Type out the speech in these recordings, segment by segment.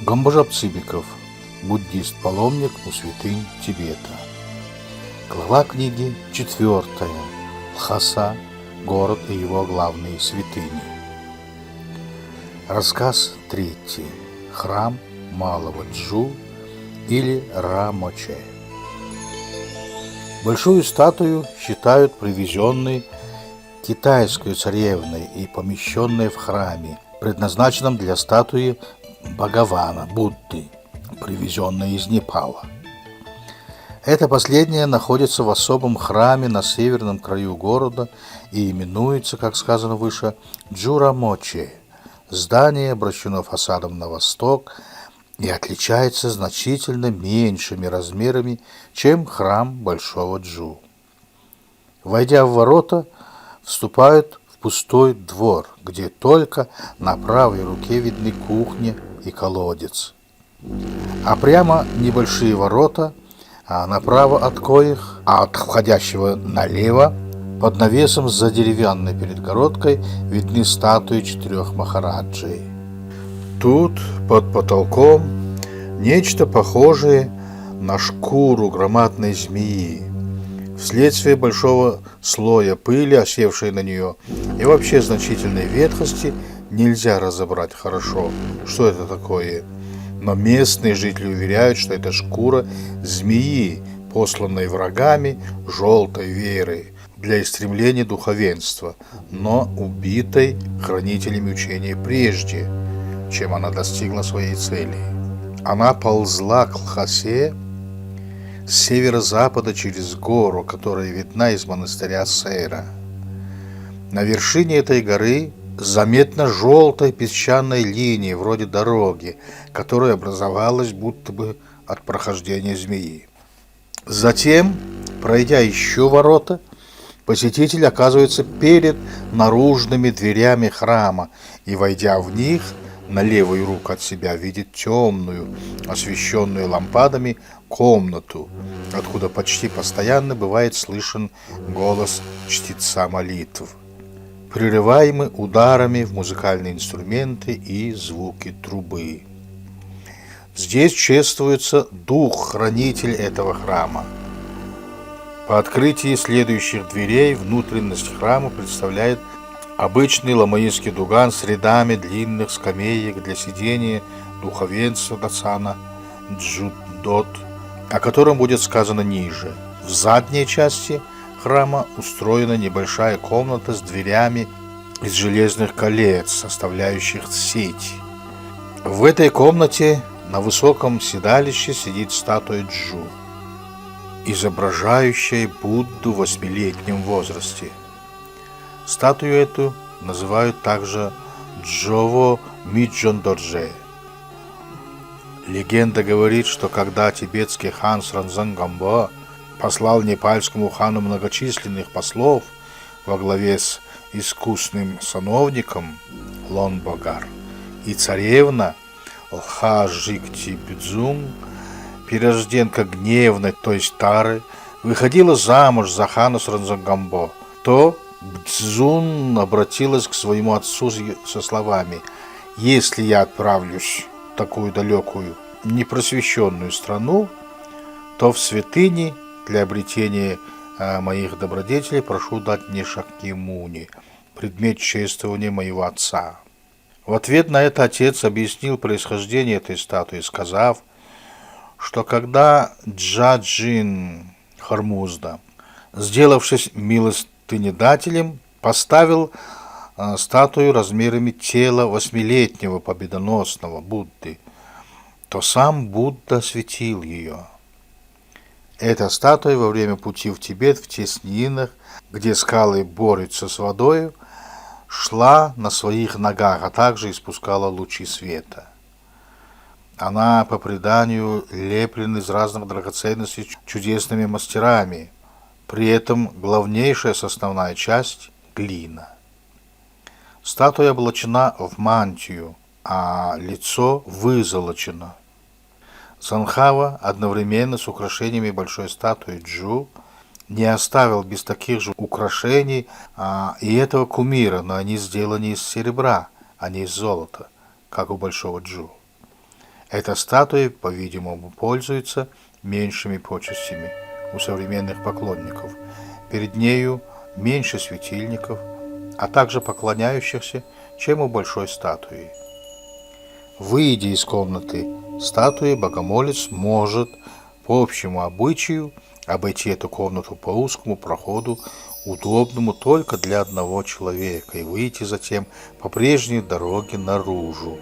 Гамбажап Цыбиков, буддист-паломник у святынь Тибета. Глава книги 4. Лхаса. Город и его главные святыни. Рассказ 3. Храм Малого Джу или Рамоче. Большую статую считают привезенной китайской царевной и помещенной в храме, предназначенном для статуи Бхагавана Будды, привезенной из Непала. Эта последняя находится в особом храме на северном краю города и именуется, как сказано выше, Джурамоче. Здание обращено фасадом на восток и отличается значительно меньшими размерами, чем храм Большого Джу. Войдя в ворота, вступают в пустой двор, где только на правой руке видны кухня и колодец. А прямо небольшие ворота, а направо от коих, а от входящего налево, под навесом за деревянной перегородкой видны статуи 4 махараджей. Тут, под потолком, нечто похожее на шкуру громадной змеи. Вследствие большого слоя пыли, осевшей на нее, и вообще значительной ветхости, нельзя разобрать хорошо, что это такое. Но местные жители уверяют, что это шкура змеи, посланной врагами желтой веры для истребления духовенства, но убитой хранителями учения прежде, чем она достигла своей цели. Она ползла к Лхасе с северо-запада через гору, которая видна из монастыря Сейра. На вершине этой горы заметна желтая песчаная линия, вроде дороги, которая образовалась будто бы от прохождения змеи. Затем, пройдя еще ворота, посетитель оказывается перед наружными дверями храма и, войдя в них, на левую руку от себя видит темную, освещенную лампадами комнату, откуда почти постоянно бывает слышен голос чтеца молитв, прерываемый ударами в музыкальные инструменты и звуки трубы. Здесь чествуется дух-хранитель этого храма. По открытии следующих дверей внутренность храма представляет обычный ламаистский дуган с рядами длинных скамеек для сидения духовенства Дасана Джудот, о котором будет сказано ниже. В задней части храма устроена небольшая комната с дверями из железных колец, составляющих сеть. В этой комнате на высоком седалище сидит статуя Джу, изображающая Будду в 8-летнем возрасте. Статую эту называют также Джово Миджондорже. Легенда говорит, что когда тибетский хан Сранзангамбо послал непальскому хану многочисленных послов во главе с искусным сановником Лонбогар, и царевна Лха-Жикти-Бдзун, перерожденка гневной, то есть Тары, выходила замуж за хана Сранзангамбо, то Бдзун обратилась к своему отцу со словами: «Если я отправлюсь в такую далекую, непросвещенную страну, то в святыне для обретения моих добродетелей прошу дать мне Шакьямуни, предмет чествования моего отца». В ответ на это отец объяснил происхождение этой статуи, сказав, что когда Джаджин Хармузда, сделавшись милостынедателем, поставил статую размерами тела 8-летнего победоносного Будды, то сам Будда осветил ее. Эта статуя во время пути в Тибет в теснинах, где скалы борются с водой, шла на своих ногах, а также испускала лучи света. Она, по преданию, леплена из разных драгоценностей чудесными мастерами. При этом главнейшая составная часть – глина. Статуя облачена в мантию, а лицо вызолочено. Санхава одновременно с украшениями большой статуи Джу не оставил без таких же украшений и этого кумира, но они сделаны из серебра, а не из золота, как у Большого Джу. Эта статуя, по-видимому, пользуется меньшими почестями у современных поклонников. Перед нею меньше светильников, а также поклоняющихся, чем у большой статуи. Выйдя из комнаты статуи, богомолец может по общему обычаю обойти эту комнату по узкому проходу, удобному только для одного человека, и выйти затем по прежней дороге наружу.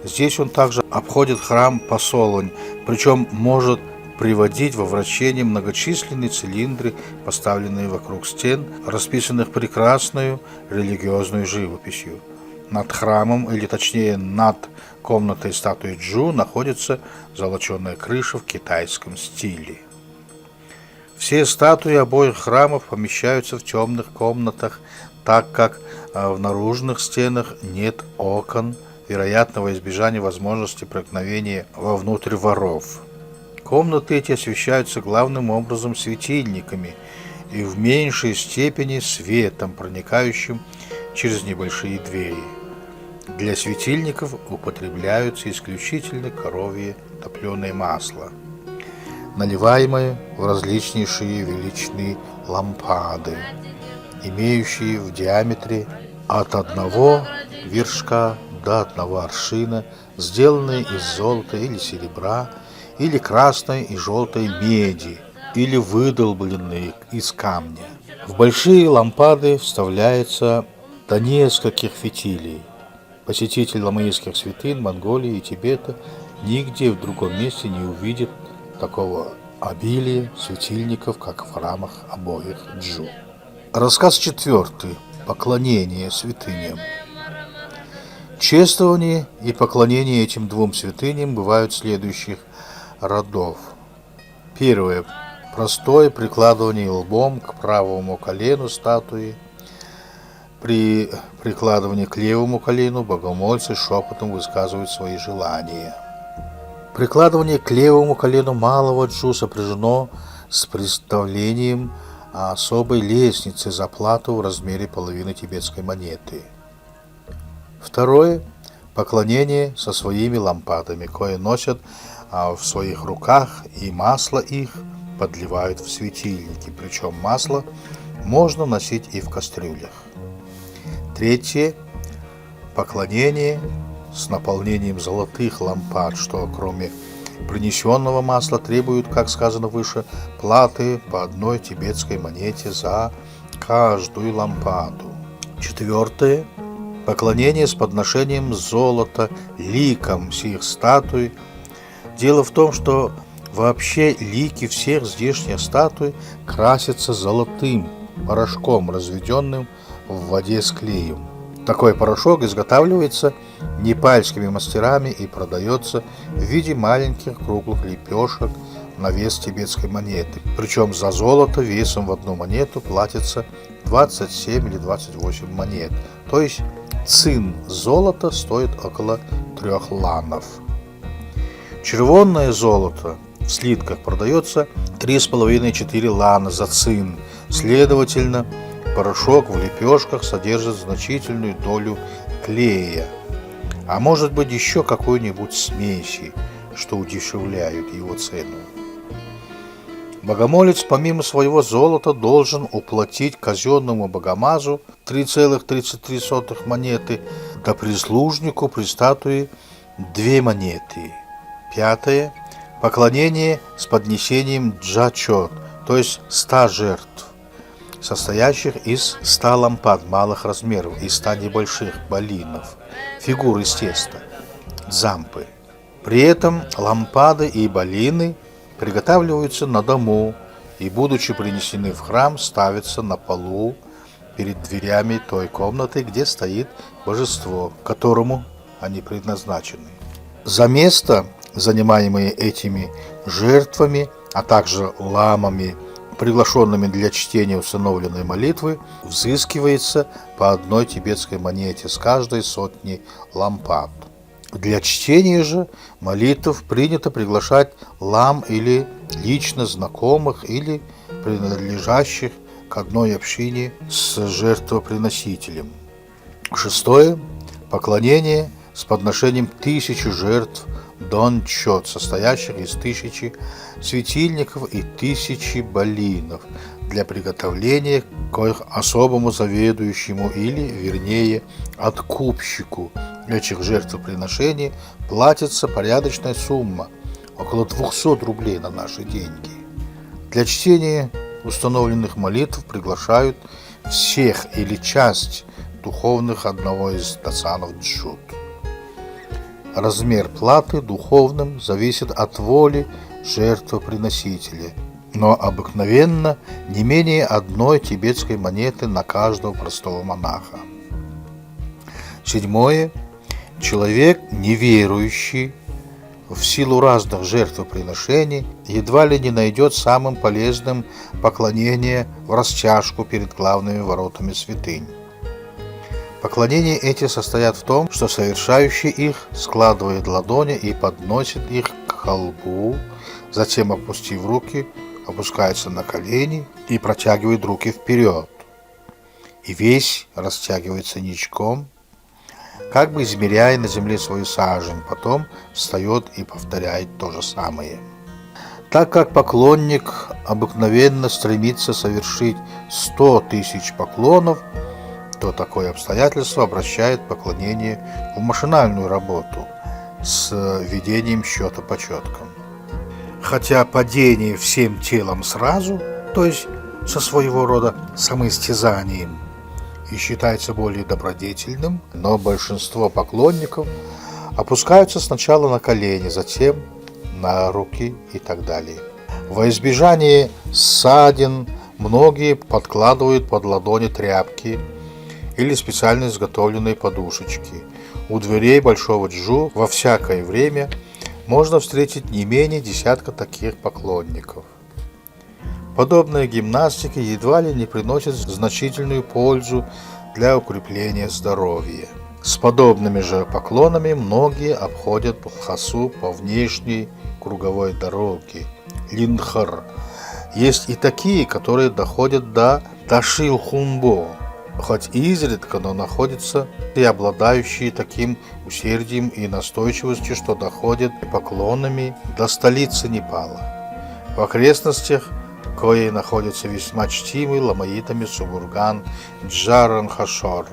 Здесь он также обходит храм посолонь, причем может приводить во вращение многочисленные цилиндры, поставленные вокруг стен, расписанных прекрасную религиозную живописью. Над храмом, или точнее над комнатой статуи Джу, находится золоченая крыша в китайском стиле. Все статуи обоих храмов помещаются в темных комнатах, так как в наружных стенах нет окон, вероятно, во избежание возможности проникновения вовнутрь воров. Комнаты эти освещаются главным образом светильниками и в меньшей степени светом, проникающим через небольшие двери. Для светильников употребляются исключительно коровье топленое масло, наливаемое в различнейшие величины лампады, имеющие в диаметре от 1 вершка до 1 аршина, сделанные из золота или серебра, или красной и желтой меди, или выдолбленные из камня. В большие лампады вставляется до нескольких фитилей. Посетитель ламаистских святынь Монголии и Тибета нигде в другом месте не увидит такого обилия светильников, как в храмах обоих Джу. Рассказ 4. Поклонение святыням. Чествование и поклонение этим двум святыням бывают следующих родов. Первое. Простое прикладывание лбом к правому колену статуи. При прикладывании к левому колену богомольцы шепотом высказывают свои желания. Прикладывание к левому колену малого Джу сопряжено с представлением особой лестницы за плату в размере половины тибетской монеты. Второе. Поклонение со своими лампадами, кое носят в своих руках, и масло их подливают в светильники, причем масло можно носить и в кастрюлях. Третье. Поклонение с наполнением золотых лампад, что кроме принесенного масла требуют, как сказано выше, платы по 1 тибетской монете за каждую лампаду. Четвертое. Поклонение с подношением золота ликам сих статуй. Дело в том, что вообще лики всех здешних статуй красятся золотым порошком, разведенным в воде с клеем. Такой порошок изготавливается непальскими мастерами и продается в виде маленьких круглых лепешек на вес тибетской монеты. Причем за золото весом в 1 монету платится 27 или 28 монет. То есть цин золота стоит около 3 ланов. Червонное золото в слитках продается 3,5-4 лана за цин. Следовательно, порошок в лепешках содержит значительную долю клея, а может быть еще какой-нибудь смеси, что удешевляют его цену. Богомолец помимо своего золота должен уплатить казенному богомазу 3,33 монеты, да прислужнику при статуе 2 монеты. Пятое. Поклонение с поднесением джачот, то есть 100 жертв, состоящих из 100 лампад малых размеров и 100 небольших балинов, фигур из теста, дзампы. При этом лампады и балины приготавливаются на дому и, будучи принесены в храм, ставятся на полу перед дверями той комнаты, где стоит божество, которому они предназначены. За место, занимаемое этими жертвами, а также ламами, приглашенными для чтения установленной молитвы, взыскивается по 1 тибетской монете с каждой сотни лампад. Для чтения же молитв принято приглашать лам или лично знакомых, или принадлежащих к одной общине с жертвоприносителем. Шестое. Поклонение с подношением 1000 жертв дончот, состоящих из 1000 светильников и 1000 балинов, для приготовления к их особому заведующему или, вернее, откупщику этих жертвоприношений платится порядочная сумма, около 200 рублей на наши деньги. Для чтения установленных молитв приглашают всех или часть духовных одного из дацанов джут. Размер платы духовным зависит от воли жертвоприносителя, но обыкновенно не менее 1 тибетской монеты на каждого простого монаха. 7. Человек неверующий в силу разных жертвоприношений едва ли не найдет самым полезным поклонение в растяжку перед главными воротами святынь. Поклонения эти состоят в том, что совершающий их складывает ладони и подносит их к колбу, затем, опустив руки, опускается на колени и протягивает руки вперед, и весь растягивается ничком, как бы измеряя на земле свою сажень, потом встает и повторяет то же самое. Так как поклонник обыкновенно стремится совершить 100 000 поклонов, то такое обстоятельство обращает поклонение в машинальную работу с ведением счета по четкам. Хотя падение всем телом сразу, то есть со своего рода самоистязанием, и считается более добродетельным, но большинство поклонников опускаются сначала на колени, затем на руки и так далее. Во избежание ссадин многие подкладывают под ладони тряпки или специально изготовленные подушечки. У дверей Большого Джу во всякое время можно встретить не менее 10 таких поклонников. Подобная гимнастика едва ли не приносит значительную пользу для укрепления здоровья. С подобными же поклонами многие обходят Лхасу по внешней круговой дороге Линхар. Есть и такие, которые доходят до Дашилхунбо, хоть и изредка, но находятся и обладающие таким усердием и настойчивостью, что доходят поклонами до столицы Непала. В окрестностях кои находится весьма чтимый ламаитами Субурган Джаранхашор.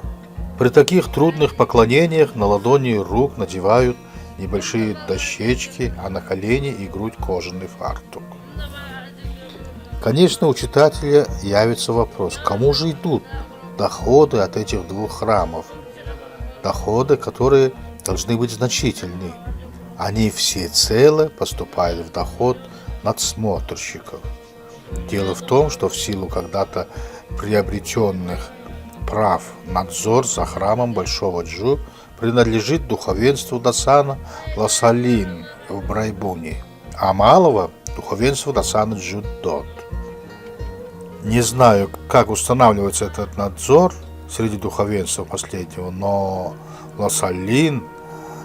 При таких трудных поклонениях на ладони рук надевают небольшие дощечки, а на колени и грудь кожаный фартук. Конечно, у читателя явится вопрос, кому же идут доходы от этих 2 храмов? Доходы, которые должны быть значительны. Они всецело поступают в доход надсмотрщиков. Дело в том, что в силу когда-то приобретенных прав надзор за храмом Большого Джу принадлежит духовенству дацана Лосалин в Брайбуне, а малого – духовенству дацана Джуддот. Не знаю, как устанавливается этот надзор среди духовенства последнего, но Лосалин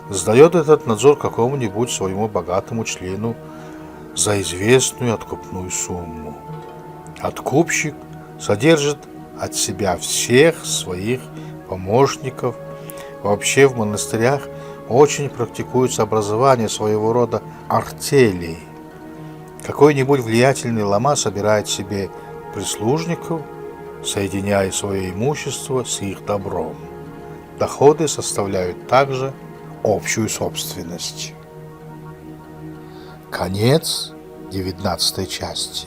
сдает этот надзор какому-нибудь своему богатому члену за известную откупную сумму. Откупщик содержит от себя всех своих помощников. Вообще в монастырях очень практикуется образование своего рода артелей. Какой-нибудь влиятельный лама собирает себе прислужников, соединяя свое имущество с их добром. Доходы составляют также общую собственность. Конец 19 части.